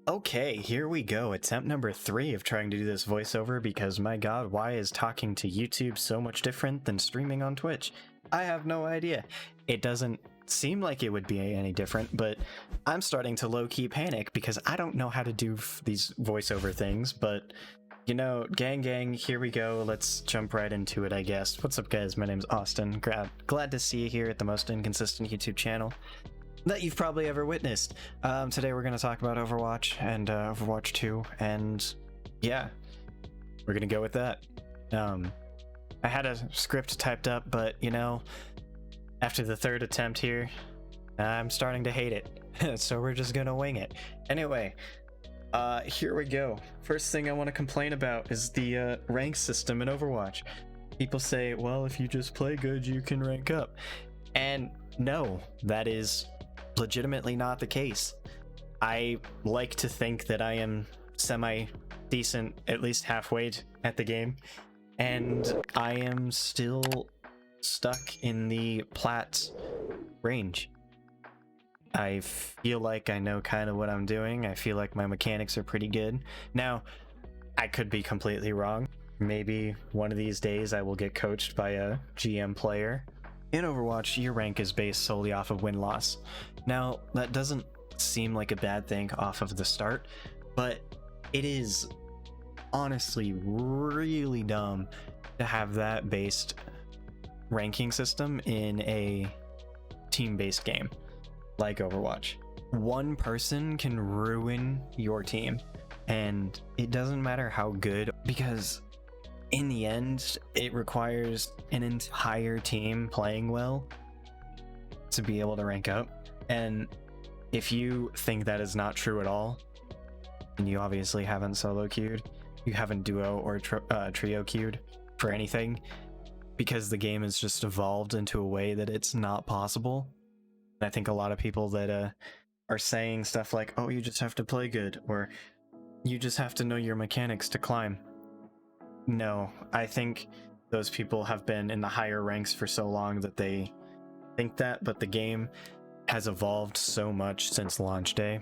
Okay, here we go. Attempt number 3 of trying to do this voiceover because my god, why is talking to YouTube so much different than streaming on Twitch? I have no idea. It doesn't seem like it would be any different, but I'm starting to low-key panic because I don't know how to do these voiceover things, but you know, gang, here we go. Let's jump right into it, I guess. What's up, guys? My name's Austin. Glad to see you here at the most inconsistent YouTube channel that you've probably ever witnessed. Today we're going to talk about Overwatch and Overwatch 2, and yeah, we're going to go with that. I had a script typed up, but you know, after the third attempt here, I'm starting to hate it, so we're just going to wing it. Anyway, here we go. First thing I want to complain about is the rank system in Overwatch. People say, well, if you just play good, you can rank up. And no, that is legitimately not the case. I like to think that I am semi-decent, at least halfway at the game, and I am still stuck in the plat range. I feel like I know kind of what I'm doing. I feel like my mechanics are pretty good. Now, I could be completely wrong. Maybe one of these days I will get coached by a GM player. In Overwatch, your rank is based solely off of win-loss. Now, that doesn't seem like a bad thing off of the start, but it is honestly really dumb to have that based ranking system in a team-based game like Overwatch. One person can ruin your team, and it doesn't matter how good, because in the end, it requires an entire team playing well to be able to rank up. And if you think that is not true at all, and you obviously haven't solo queued, you haven't duo or trio queued for anything, because the game has just evolved into a way that it's not possible. And I think a lot of people that are saying stuff like, oh, you just have to play good, or you just have to know your mechanics to climb. No, I think those people have been in the higher ranks for so long that they think that, but the game has evolved so much since launch day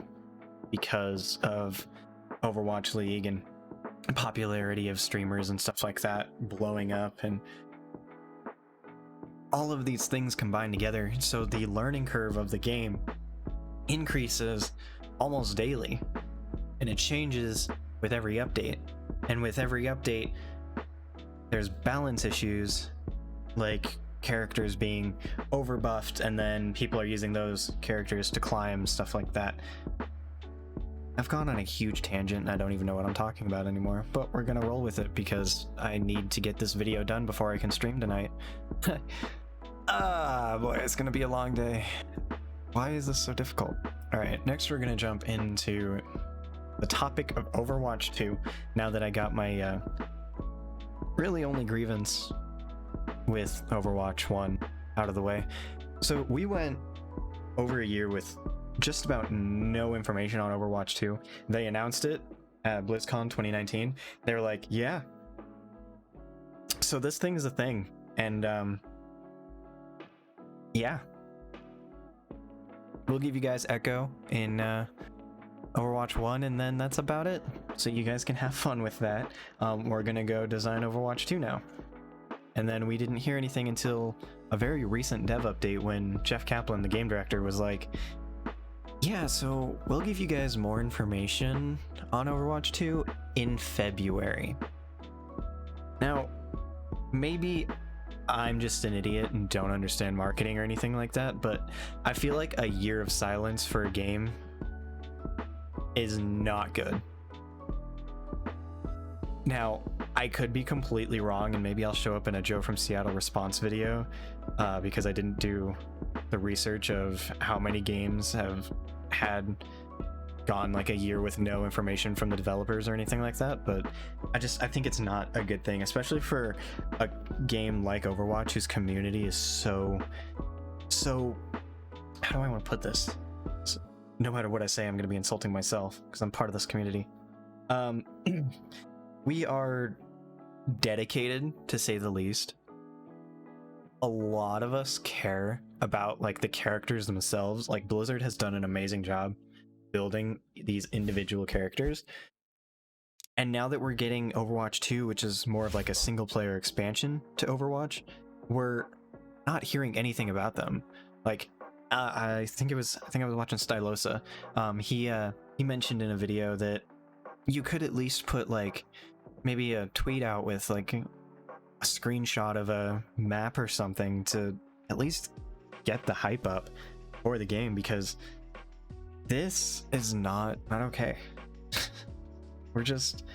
because of Overwatch League and popularity of streamers and stuff like that blowing up, and all of these things combined together. So the learning curve of the game increases almost daily, and it changes with every update. And with every update, there's balance issues, like characters being overbuffed, and then people are using those characters to climb, stuff like that. I've gone on a huge tangent and I don't even know what I'm talking about anymore, but we're gonna roll with it because I need to get this video done before I can stream tonight. Ah, boy, it's gonna be a long day. Why is this so difficult? Alright, next we're gonna jump into the topic of Overwatch 2, now that I got my really only grievance with Overwatch 1 out of the way. So we went over a year with just about no information on Overwatch 2. They announced it at BlizzCon 2019. They were like, yeah, so this thing is a thing, and yeah, we'll give you guys Echo in Overwatch 1, and then that's about it. So you guys can have fun with that. We're gonna go design Overwatch 2 now. And then we didn't hear anything until a very recent dev update when Jeff Kaplan, the game director, was like, yeah, so we'll give you guys more information on Overwatch 2 in February. Now, maybe I'm just an idiot and don't understand marketing or anything like that, but I feel like a year of silence for a game is not good. Now, I could be completely wrong, and maybe I'll show up in a Joe from Seattle response video because I didn't do the research of how many games have had gone like a year with no information from the developers or anything like that, but I think it's not a good thing, especially for a game like Overwatch whose community is so how do I want to put this? So, no matter what I say, I'm going to be insulting myself because I'm part of this community. We are dedicated, to say the least. A lot of us care about like the characters themselves. Like Blizzard has done an amazing job building these individual characters. And now that we're getting Overwatch 2, which is more of like a single player expansion to Overwatch, we're not hearing anything about them. Like, I think I was watching Stylosa. He mentioned in a video that you could at least put like maybe a tweet out with like a screenshot of a map or something to at least get the hype up for the game, because this is not okay. We're just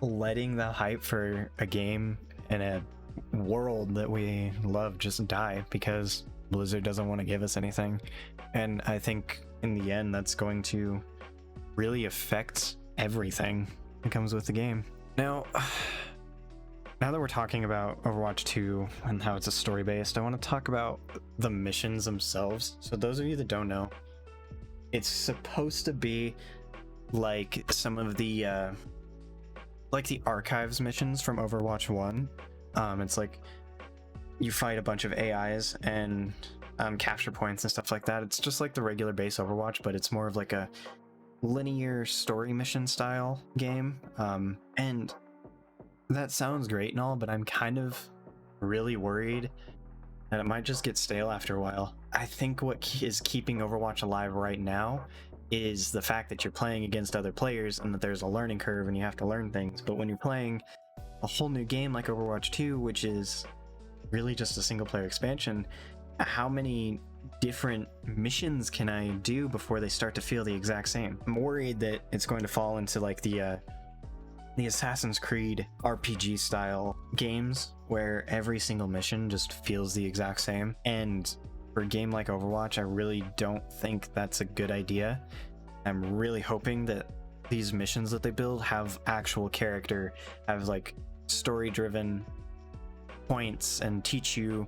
letting the hype for a game and a world that we love just die because Blizzard doesn't want to give us anything. And I think in the end that's going to really affect everything that comes with the game. Now that we're talking about Overwatch 2 and how it's a story based, I want to talk about the missions themselves. So those of you that don't know, it's supposed to be like some of the like the archives missions from Overwatch 1. It's like you fight a bunch of AIs and capture points and stuff like that. It's just like the regular base Overwatch, but it's more of like a linear story mission style game. And that sounds great and all, but I'm kind of really worried that it might just get stale after a while. I think what is keeping Overwatch alive right now is the fact that you're playing against other players and that there's a learning curve and you have to learn things. But when you're playing a whole new game like Overwatch 2, which is really just a single player expansion, how many different missions can I do before they start to feel the exact same? I'm worried that it's going to fall into like the Assassin's Creed RPG style games where every single mission just feels the exact same. And for a game like Overwatch, I really don't think that's a good idea. I'm really hoping that these missions that they build have actual character, have like story driven points, and teach you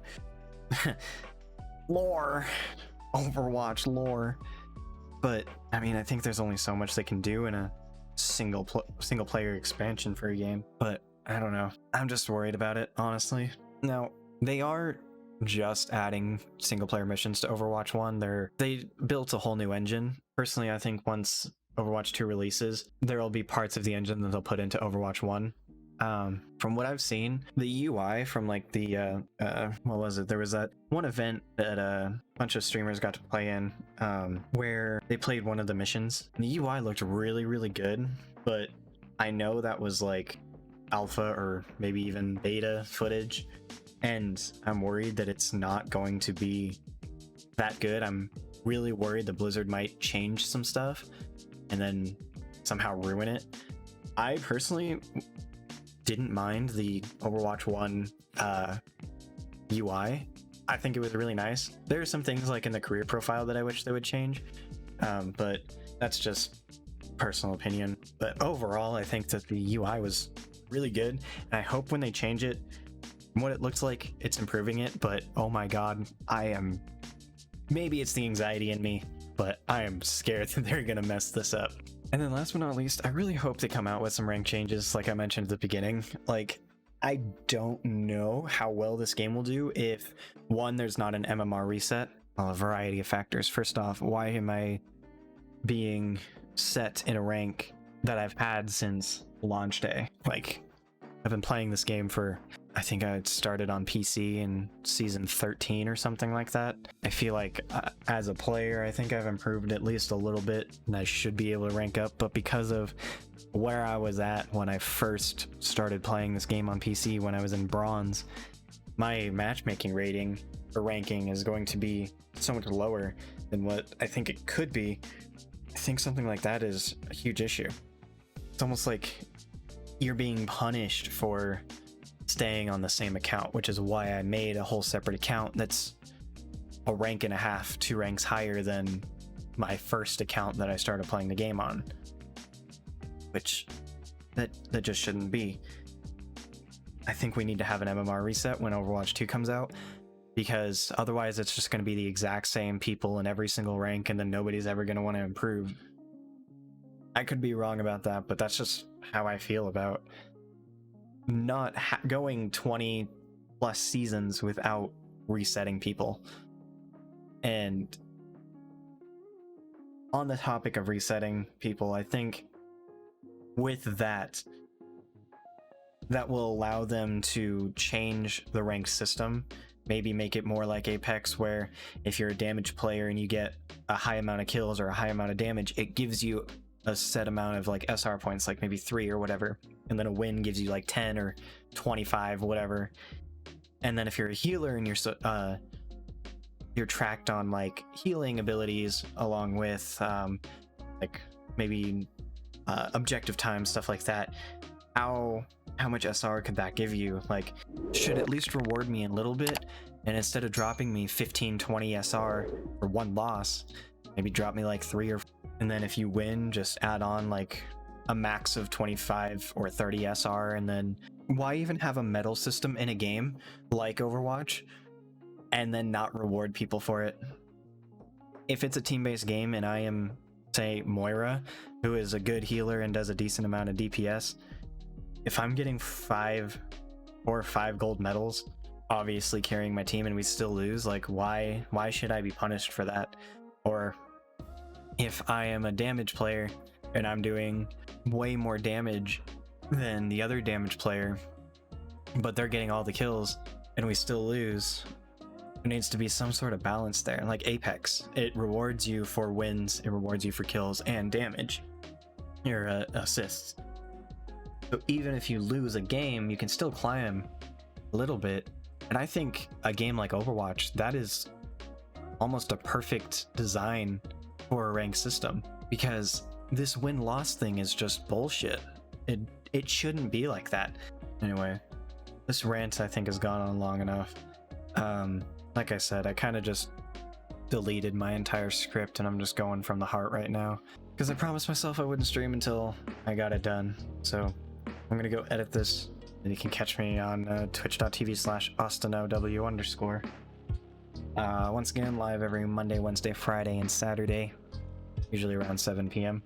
lore, Overwatch lore. But I mean, I think there's only so much they can do in a single player expansion for a game. But I don't know, I'm just worried about it, honestly. Now, they are just adding single player missions to Overwatch 1. They built a whole new engine. Personally, I think once Overwatch 2 releases, there will be parts of the engine that they'll put into Overwatch 1. From what I've seen, the UI from like the what was it? There was that one event that a bunch of streamers got to play in, where they played one of the missions. And the UI looked really, really good, but I know that was like alpha or maybe even beta footage, and I'm worried that it's not going to be that good. I'm really worried that Blizzard might change some stuff and then somehow ruin it. I personally didn't mind the Overwatch 1 UI. I think it was really nice. There are some things like in the career profile that I wish they would change, but that's just personal opinion. But overall, I think that the UI was really good, and I hope when they change it, what it looks like, it's improving it. But oh my god, maybe it's the anxiety in me, but I am scared that they're gonna mess this up. And then last but not least, I really hope they come out with some rank changes like I mentioned at the beginning. Like, I don't know how well this game will do if, one, there's not an MMR reset. Well, a variety of factors. First off, why am I being set in a rank that I've had since launch day? Like, I've been playing this game for, I think I started on PC in season 13 or something like that. I feel like as a player, I think I've improved at least a little bit and I should be able to rank up. But because of where I was at when I first started playing this game on PC, when I was in bronze, my matchmaking rating or ranking is going to be so much lower than what I think it could be. I think something like that is a huge issue. It's almost like you're being punished for staying on the same account, which is why I made a whole separate account that's a rank and a half, 2 ranks higher than my first account that I started playing the game on, which that just shouldn't be. I think we need to have an MMR reset when Overwatch 2 comes out, because otherwise it's just going to be the exact same people in every single rank, and then nobody's ever going to want to improve. I could be wrong about that, but that's just how I feel about not going 20 plus seasons without resetting people. And on the topic of resetting people, I think with that will allow them to change the rank system, maybe make it more like Apex, where if you're a damage player and you get a high amount of kills or a high amount of damage, it gives you a set amount of like SR points, like maybe 3 or whatever, and then a win gives you like 10 or 25, whatever. And then if you're a healer and you're tracked on like healing abilities along with like maybe objective time, stuff like that, how much SR could that give you? Like, should at least reward me a little bit, and instead of dropping me 15-20 SR for one loss, maybe drop me like 3 or, and then if you win, just add on like a max of 25 or 30 SR. And then why even have a medal system in a game like Overwatch and then not reward people for it? If it's a team-based game and I am, say, Moira, who is a good healer and does a decent amount of DPS, if I'm getting 4 or 5 gold medals, obviously carrying my team, and we still lose, like why should I be punished for that? Or if I am a damage player and I'm doing way more damage than the other damage player, but they're getting all the kills and we still lose, there needs to be some sort of balance there. Like Apex, it rewards you for wins, it rewards you for kills and damage, your assists. So even if you lose a game, you can still climb a little bit. And I think a game like Overwatch, that is almost a perfect design for a ranked system, because this win-loss thing is just bullshit. It shouldn't be like that. Anyway, this rant I think has gone on long enough. Like I said, I kind of just deleted my entire script and I'm just going from the heart right now, because I promised myself I wouldn't stream until I got it done. So I'm gonna go edit this, and you can catch me on twitch.tv/AustinOW_. Once again, live every Monday, Wednesday, Friday, and Saturday, usually around 7 p.m.